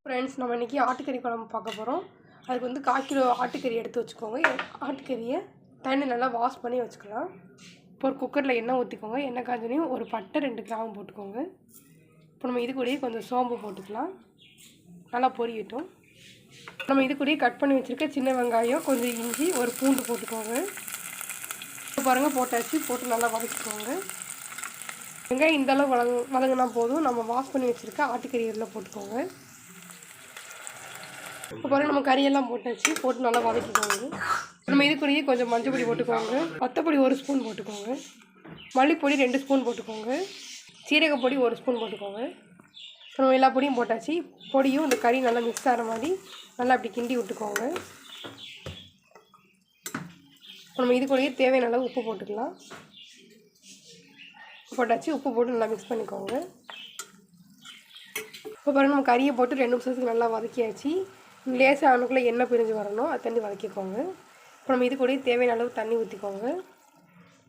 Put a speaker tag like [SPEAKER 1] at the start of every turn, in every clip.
[SPEAKER 1] Friends, நம்ம இன்றைக்கி ஆட்டுக்கறி குழம்பு பார்க்க போகிறோம். அதுக்கு வந்து 1/4 கிலோ ஆட்டுக்கறி எடுத்து வச்சுக்கோங்க. ஆட்டுக்கறியை தண்ணி நல்லா வாஷ் பண்ணி வச்சுக்கலாம். இப்போ ஒரு குக்கரில் எண்ணெய் ஊற்றிக்கோங்க. எண்ணெய் காஞ்சனையும் ஒரு பட்டை 2 கிராம்பு போட்டுக்கோங்க. இப்போ நம்ம இது கூடயே கொஞ்சம் சோம்பு போட்டுக்கலாம். நல்லா பொரியட்டும். நம்ம இது கூடயே கட் பண்ணி வச்சுருக்க சின்ன வெங்காயம், கொஞ்சம் இஞ்சி, ஒரு பூண்டு போட்டுக்கோங்க. இப்போ பாருங்கள், போட்டாச்சு. போட்டு நல்லா வதக்கிக்கோங்க. வெங்காயம் இந்தளவு வதங்கினா போதும். நம்ம வாஷ் பண்ணி வச்சுருக்க ஆட்டுக்கறி இதில் போட்டுக்கோங்க. இப்போ பாருங்கள், நம்ம கறியெல்லாம் போட்டாச்சு. போட்டு நல்லா வதக்கிக்கோங்க. நம்ம இது கூடயே கொஞ்சம் மஞ்சள் பொடி போட்டுக்கோங்க. வத்தப்பொடி 1 ஸ்பூன் போட்டுக்கோங்க. மல்லிப்பொடி 2 ஸ்பூன் போட்டுக்கோங்க. சீரகப்பொடி 1 ஸ்பூன் போட்டுக்கோங்க. நம்ம எல்லா பொடியும் போட்டாச்சு. பொடியும் இந்த கறி நல்லா மிக்ஸ் ஆகிற மாதிரி நல்லா அப்படி கிண்டி விட்டுக்கோங்க. நம்ம இது கூடயே தேவையான அளவு உப்பு போட்டுக்கலாம். போட்டாச்சு. உப்பு போட்டு நல்லா மிக்ஸ் பண்ணிக்கோங்க. இப்போ பாருங்கள், நம்ம கறியை போட்டு 2 நிமிஷத்துக்கு நல்லா வதக்கியாச்சு. லேசாக அவனுக்குள்ளே எண்ணெய் பிரிஞ்சு வரணும். அது தண்ணி வதக்கிக்கோங்க. இப்போ நம்ம இது கூடயே தேவையான அளவு தண்ணி ஊற்றிக்கோங்க.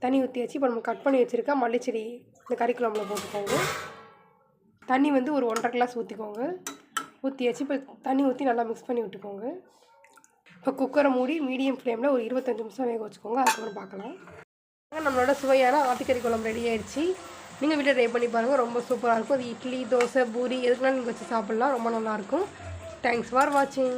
[SPEAKER 1] தண்ணி ஊற்றியாச்சு. இப்போ நம்ம கட் பண்ணி வச்சுருக்க மல்லிச்செடி இந்த கறி குழம்புல போட்டுக்கோங்க. தண்ணி வந்து ஒரு 1.5 கிளாஸ் ஊற்றிக்கோங்க. ஊற்றியாச்சு. இப்போ தண்ணி ஊற்றி நல்லா மிக்ஸ் பண்ணி விட்டுக்கோங்க. இப்போ குக்கரை மூடி மீடியம் ஃப்ளேமில் ஒரு 25 நிமிஷம் வேக வச்சுக்கோங்க. அதுக்கப்புறம் பார்க்கலாம். நம்மளோட சுவையான ஆட்டுக்கறி குழம்பு ரெடி ஆகிடுச்சு. நீங்கள் வீட்டில் ட்ரை பண்ணி பாருங்கள். ரொம்ப சூப்பராக இருக்கும். அது இட்லி, தோசை, பூரி எதுக்குனாலும் நீங்கள் வச்சு சாப்பிட்லாம். ரொம்ப நல்லாயிருக்கும். தேங்க்ஸ் ஃபார் வாட்சிங்.